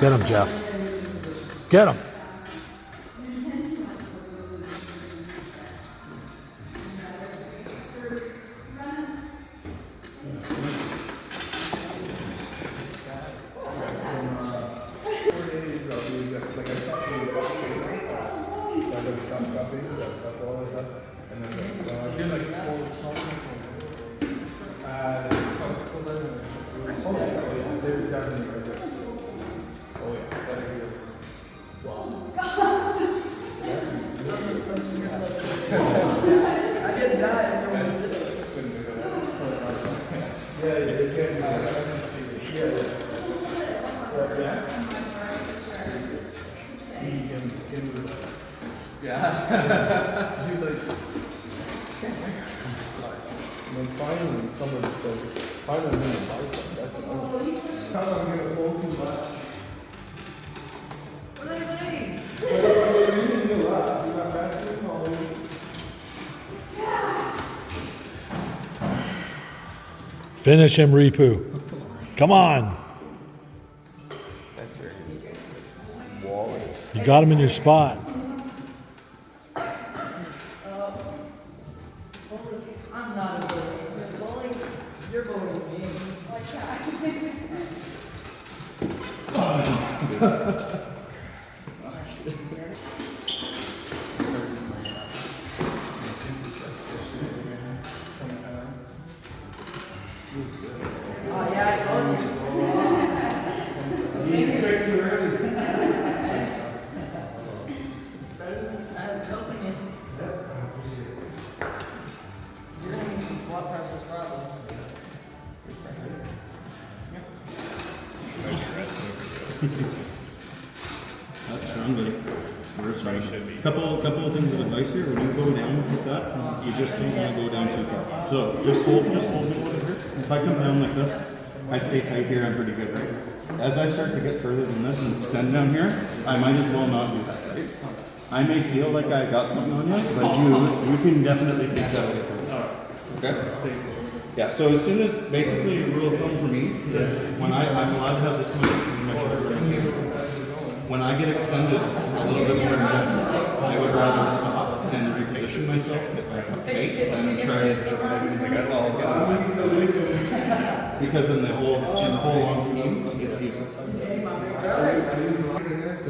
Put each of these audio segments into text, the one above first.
Get him, Jeff. Get him. Finally, someone said, finally, I'm going to buy something. That's another. I'm going to hold too much. What did I say? You're using your lap. You got faster than all. Finish him, Ripu. Come on. That's very wally. You got him in your spot. I'm not a bully. You're bullying. You're bullying me. Like that. Oh yeah, I told you. I'm helping you. You're gonna need some blood pressure probably. That's strong, buddy. Couple of things of advice here. When you go down like that, you just don't want to go down too far. So just hold me over here. If I come down like this, I stay tight here. I'm pretty good, right? As I start to get further than this and extend down here, I might as well not do that, right? I may feel like I got something on you, but you can definitely take that away from me. Okay? Yeah. So as soon as basically the rule of thumb for me is when I'm allowed to have this much in my shoulder right here. When I get extended a little bit more than this, I would rather stop and reposition myself, get back up tight, than try to get all because in the whole long scheme, it's useless.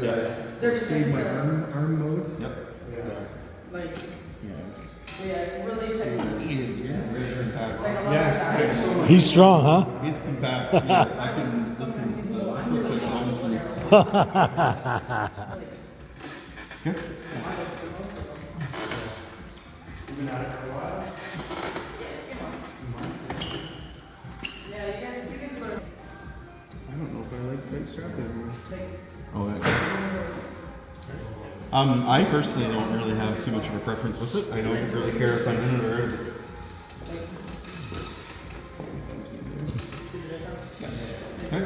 Yeah. Save my arm mode. Yep. Like, yeah, it's really technical. He is very compact. Like a lot of guys. He's strong, huh? He's compact. Yeah, I can. This looks like home for me. Here. You've been at it for a while? Yeah, you can learn. I don't know if I like tight strap anymore. Oh, yeah. I personally don't really have too much of a preference with it. I don't really care if I'm in it or out. Okay.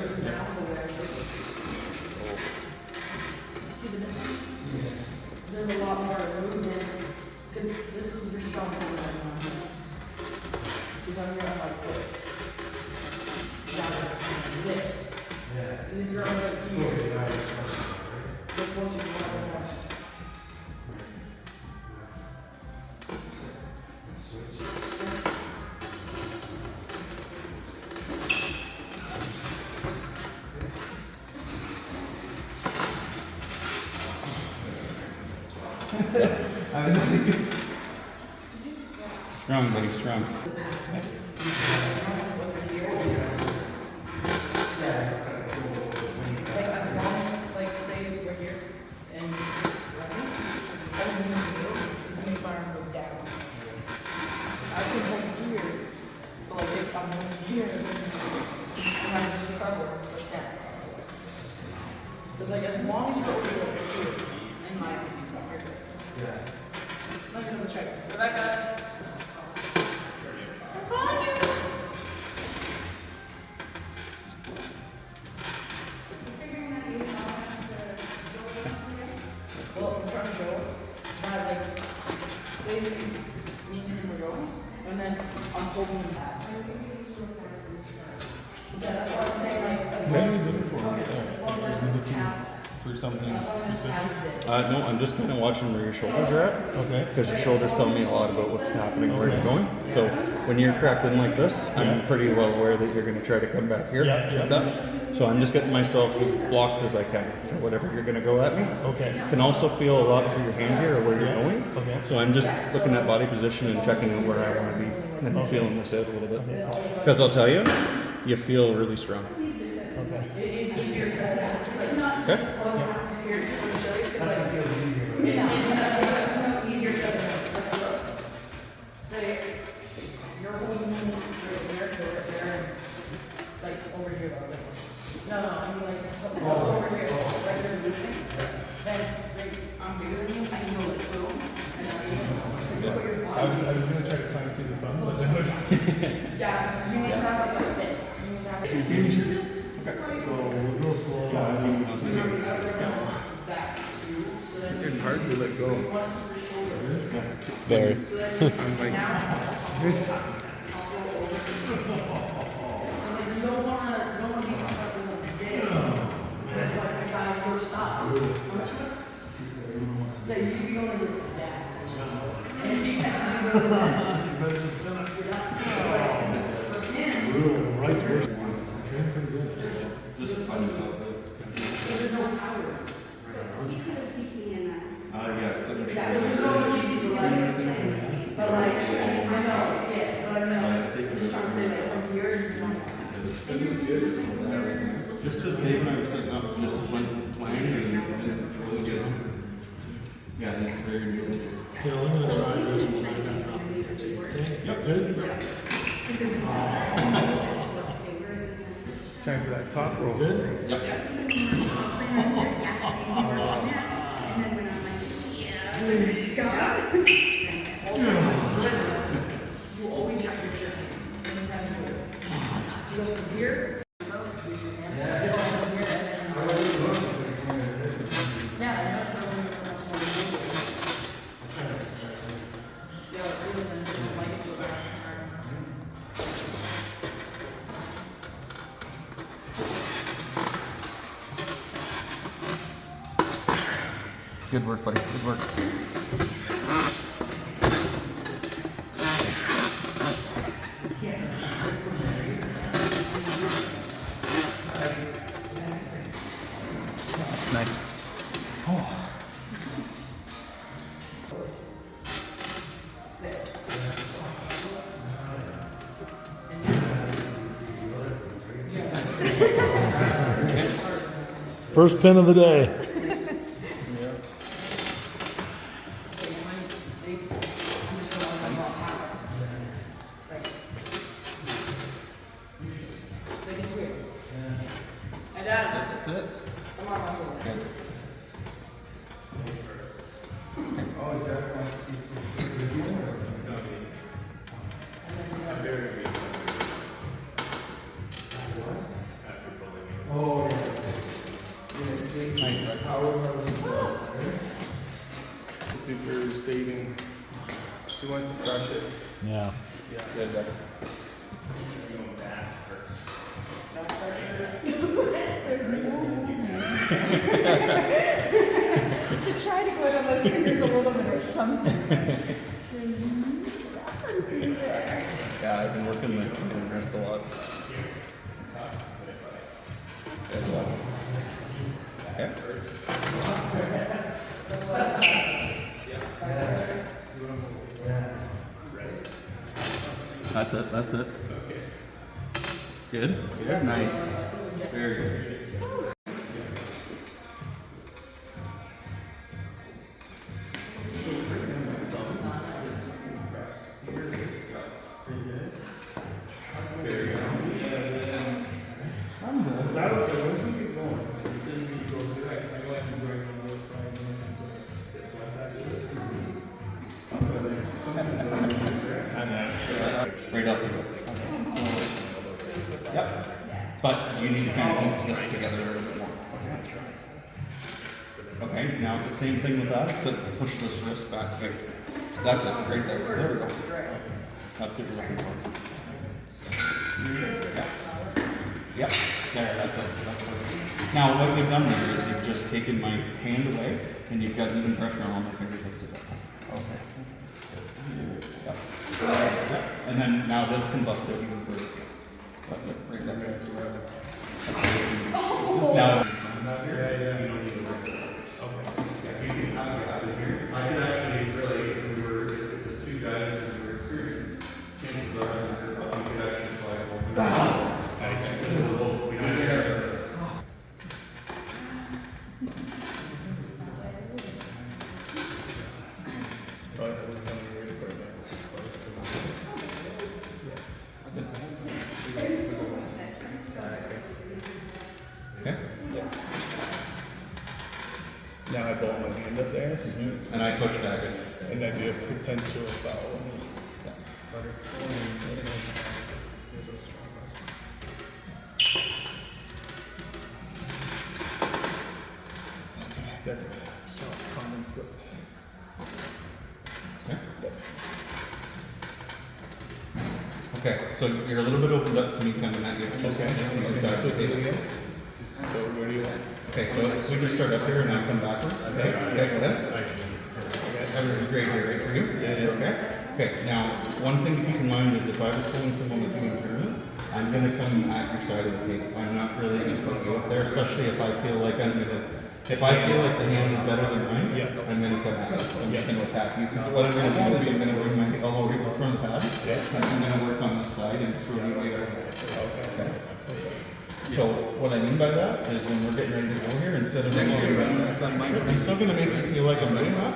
See the difference? There's a lot more movement because this is your strong point right now. Because I'm going like this. Down like this. And if you're like here, look closer to what I want. Strong, buddy, strong. Like as long, like say right here, and running, all I'm going to do is make my arm go down. I can hold here, but like if I'm holding here, and I just travel and push down. Because like as long as you go here, in my opinion, you're good. Yeah. I'm not gonna check. Rebecca. I'm calling you. Well, I'm trying to show that, like, say me and him are going, and then I'm holding him back. Yeah, that's what I'm saying, like, as long as, okay, as long as something specific? No, I'm just kind of watching where your shoulders are at. Okay. Because your shoulders tell me a lot about what's happening, where you're going. So when you're cracked in like this, I'm pretty well aware that you're going to try to come back here. Like that. So I'm just getting myself as blocked as I can for whatever you're going to go at me. Okay. Can also feel a lot through your hand here or where you're going. Okay. So I'm just looking at body position and checking out where I want to be and feeling this out a little bit. Because I'll tell you, you feel really strong. Okay. Okay? Say you're holding me there, like over here though. No, I mean like over here, like you're moving. Then say I'm bigger than you, I can go like through, and then I was gonna try to climb through the bum, but then yeah, you need to have like a fist. You need to have so we'll go slow. that too. So then It's hard to let go. Very. I'm like, you don't want to be caught up in the day. Like the guy on your side. That you be only with the gas. And if he catches you with the gas, Right first. Just find yourself out. there's no power. Yeah, something. But like, I know, yeah, but I know. I'm just trying to say that from here and from Just as Dave and I were setting up, just went playing and really good. Yeah, that's very good. Okay, I'm gonna try this one. I got nothing. Okay, yep, good. time for that top roll. Good. you always have your chair. You go from here. You go from here and then yeah, I know someone yeah, really then like it to a Good work, buddy. Good work. Nice. First pin of the day. That's it. Super saving. She wants to crush it. Yeah. Good, Dex. To try to go down those fingers a little bit or something. There's nothing there. Yeah, I've been working the wrist a lot. Okay. That's it. That's it. Good. Good. Nice. Very good. Right up the road. Yep. But you need to kind of keep this together a little bit more. Okay, now the same thing with that, except push this wrist back. Right. That's it, right there. There we go. That's what you're looking for. Yeah. Yep. There, that's it. That's it. Now what you've done here is you've I've just taken my hand away, and you've got even pressure on all my fingertips at that point. Okay. Yep. Yep. And then now this can bust out even further. That's it, right there. That's it. Now, you don't need to worry. Okay. You can have it out of here. I can actually really, if it was two guys who were experienced, chances are you could actually slide over. Nice. We don't care. Okay. Now I ball my hand up there, And I push back it. and that'd be a potential foul. That's a common slip. Okay, so you're a little bit opened up to me coming at you. Just So do it again. So where do you want? Okay, so we just start up here and I come backwards. Okay, go ahead. Everything's great here, right for you? Yeah. Okay. Okay, now, one thing to keep in mind is if I was pulling someone with you in tournament, I'm going to come at your side of the table. I'm not really going to put you up there, especially if I feel like I'm going to, if I feel like the hand is better than mine, I'm going to come at you. I'm just going to attack you. Because what I'm going to do is I'm going to bring my elbow right in front of the pad, and I'm going to work on this side and throw you right over there. Okay. So what I mean by that is when we're getting ready to go here, instead of I'm still going to make you feel like I'm doing that,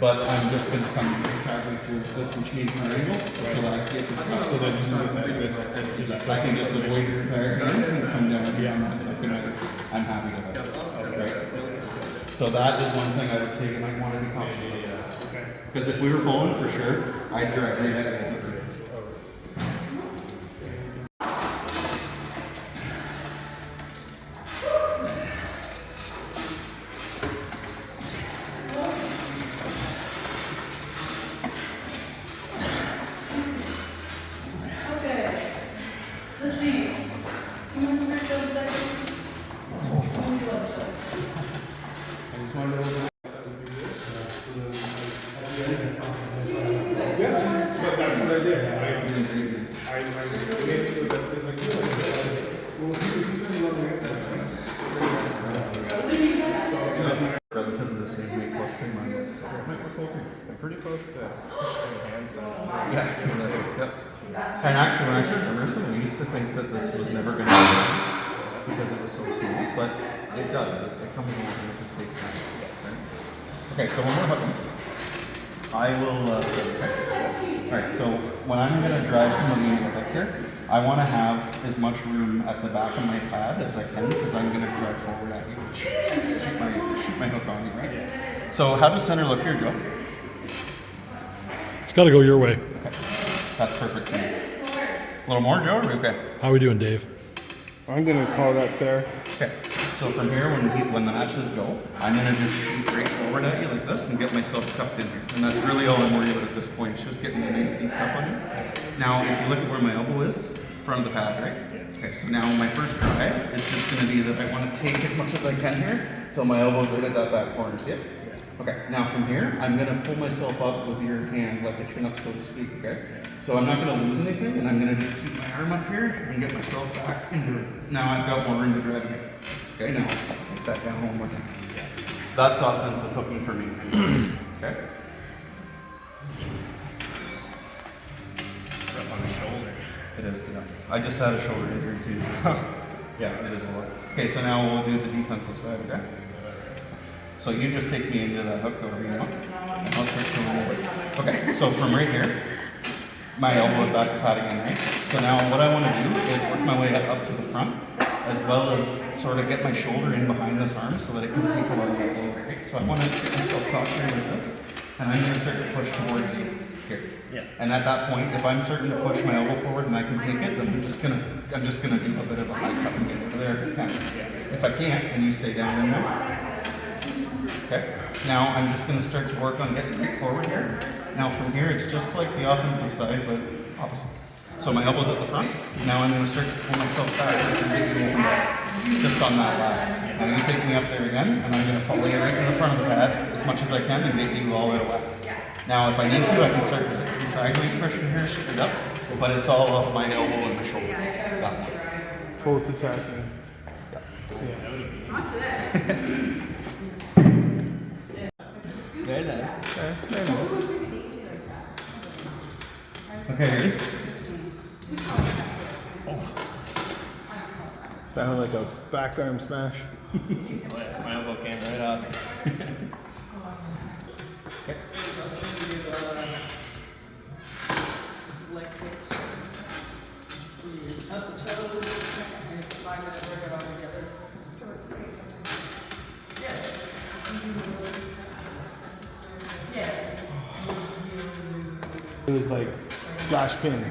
but I'm just going to come sideways here with this and change my angle so that I get this back. So that I can just avoid your entire hand and come down here. I'm happy with that. Right? So that is one thing I would say you might want to be conscious of. Because if we were bowling for sure, I'd drag right at you. Let's see. Who wants to start the second? Yeah, so that's what I did. I made it so that there's like Relatively the same weight plus same line. I'm pretty close to same hand size. Yeah, exactly. Yep. And actually, when I started rehearsing, we used to think that this was never going to happen because it was so small, but it does. It comes along and it just takes time. Right? Okay, so when we're hooking, I will. Okay. All right. So when I'm going to drive somebody into the hook here, I want to have as much room at the back of my pad as I can because I'm going to drive forward at you, shoot my hook on you, right? So how does center look here, Joe? It's got to go your way. Okay, that's perfect for me. A little more, Joe? Or are we okay? How are we doing, Dave? I'm gonna call that fair. Okay, so from here, when the matches go, I'm gonna just shoot right forward at you like this and get myself cupped in here. And that's really all I'm worried about at this point. It's just getting a nice deep cup on you. Now, if you look at where my elbow is, front of the pad, right? Okay, so now my first drive is just gonna be that I wanna take as much as I can here till my elbow's right at that back corner, see it? Okay, now from here, I'm gonna pull myself up with your hand like a chin up, so to speak, okay? So I'm not gonna lose anything, and I'm gonna just keep my arm up here and get myself back into it. Now I've got more room to drive again. Okay, now take that down one more time. That's offensive hooking for me. Okay? Up on the shoulder. It is, yeah. I just had a shoulder injury too. Yeah, it is a lot. Okay, so now we'll do the defensive side, okay? So you just take me into that hook over you want. And I'll start coming over. Okay, so from right here, my elbow is back to pad again, right? So now what I want to do is work my way up to the front, as well as sort of get my shoulder in behind this arm so that it can take a lot of that load, right? So I want to get myself caught here like this, and I'm going to start to push towards you here. Yeah. And at that point, if I'm starting to push my elbow forward and I can take it, then I'm just gonna do a bit of a high cut and get over there if I can. If I can't, and you stay down in there. Okay. Now I'm just gonna start to work on getting right forward here. Now from here, it's just like the offensive side, but opposite. So my elbow's at the front. Now I'm going to start to pull myself back and get you open back. Just on that line. Now you take me up there again, and I'm going to lay it right in the front of the pad as much as I can and get you all out of whack. Now if I need to, I can start to get some sideways pressure here, straight up, but it's all off my elbow and my shoulder. Both attacking. Very nice. That's very nice. Okay, ready? Sounded like a back arm smash. My elbow came right off. Leg kicks. Up the toes, and it's 5 minute workout all together. It was like flash pin.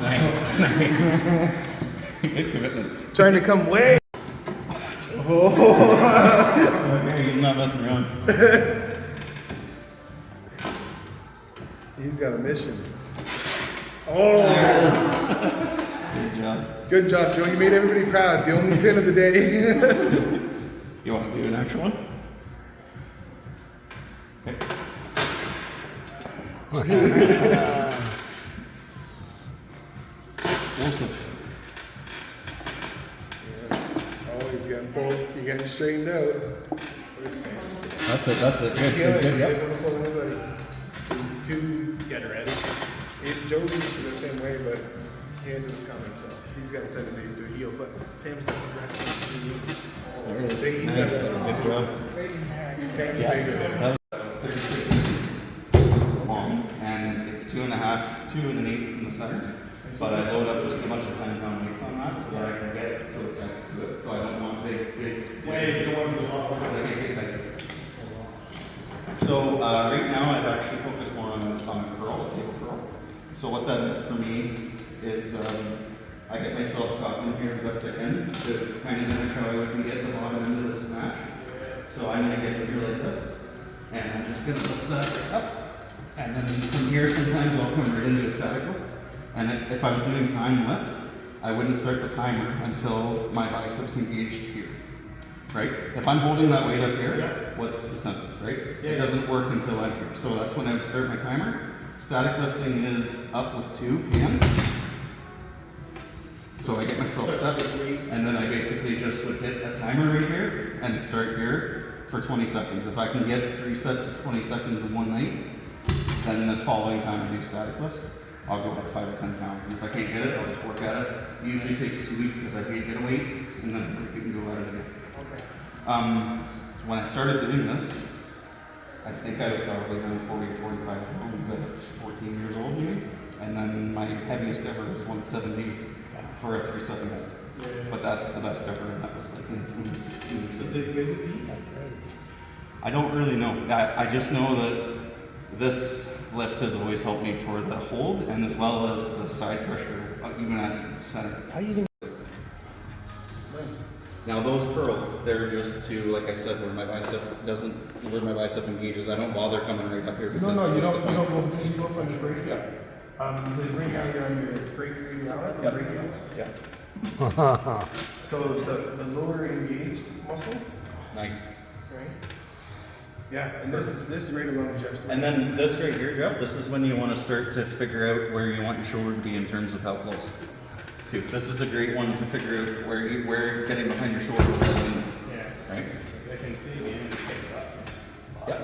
Nice. Good commitment. Trying to come way. Okay, he's not messing around. He's got a mission. Oh, Good job. good job, Joe. You made everybody proud. The only pin of the day. You want to do an actual one? Okay. Awesome. Always getting pulled. You're getting straightened out. That's it. Good. Good. Yep. Don't pull anybody. He's too. Get ready. Joe used to be the same way, but he ended up coming. So he's got 7 days to heal. But Sam's got the rest There it is. He's Nice. got Good job. Sam's That was 36 inches long, and it's 2.5, 2 1/8 from the center. But I load up just a bunch of 10-pound weights on that so that I can get so tight to it. So I don't want big weights. You don't want to go off because I can't get tight. So right now I've actually focused more on a curl, a table curl. So what that is for me is I get myself caught in here as best I can to kind of mimic how I can get the bottom end of the smash. So I'm going to get to here like this, and I'm just going to lift that up. And then from here sometimes I'll come right into a static lift. And if I was doing time lift, I wouldn't start the timer until my biceps engaged here, right? If I'm holding that weight up here, what's the sense, right? It doesn't work until I'm here. So that's when I would start my timer. Static lifting is up with 2 hands. So I get myself set, and then I basically just would hit a timer right here and start here for 20 seconds. If I can get 3 sets of 20 seconds in one night, then the following time I do static lifts, I'll go like 5 or 10 pounds. And if I can't get it, I'll just work at it. It usually takes 2 weeks if I can't get a weight, and then we can go at it again. When I started doing this, I think I was probably around 40 or 45 pounds at 14 years old maybe. And then my heaviest ever was 170 for a 3-second hold. But that's the best ever, and that was like in 2016. Is it good to eat? I don't really know. I just know that this lift has always helped me for the hold and as well as the side pressure, even at center. How you even? Now those curls, they're just to, like I said, where my bicep engages. I don't bother coming right up here. No, you don't go. Please go on your break. Yeah. Because right now you're on your break radialis. Yep. Yeah. So the lower engaged muscle, Nice. right? Yeah, and this is right along Jeff's. And then this right here, Jeff, this is when you want to start to figure out where you want your shoulder to be in terms of how close. Too. This is a great one to figure out where getting behind your shoulder really means. Yeah. Right? I can dig in and pick it up. Yep.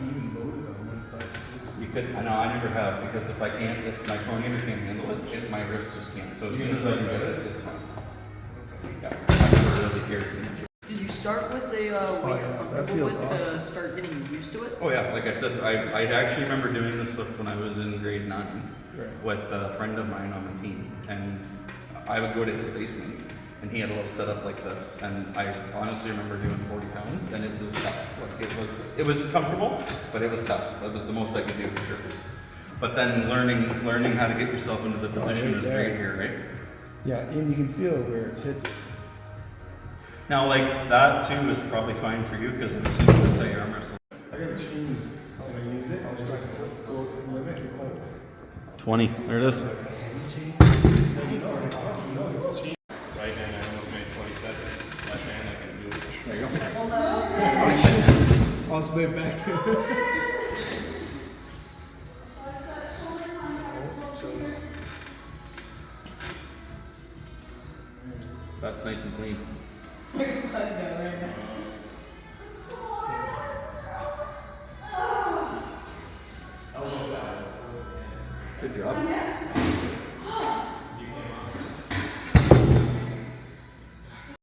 Even loaded on one side. You I know, I never have, because if my pronator can't handle it, my wrist just can't. So as soon as I can get it, it's fine. Yeah, I never really cared too much. Did you start with a weight you're comfortable with to start getting used to it? Oh yeah, like I said, I actually remember doing this lift when I was in grade 9 with a friend of mine on the team, and I would go to his basement, and he had a little setup like this, and I honestly remember doing 40 pounds, and it was tough. Like it was comfortable, but it was tough. That was the most I could do for sure. But then learning how to get yourself into the position is great here, right? Yeah, and you can feel where it hits. Now, like that too is probably fine for you because it's a tight arm wrestle. I got a chain. When I use it, I'll just go to the limit and hold. 20. There it is. Right hand, I almost made 27. Left hand, I can do it. There you go. I'll split back to That's nice and clean. Good job.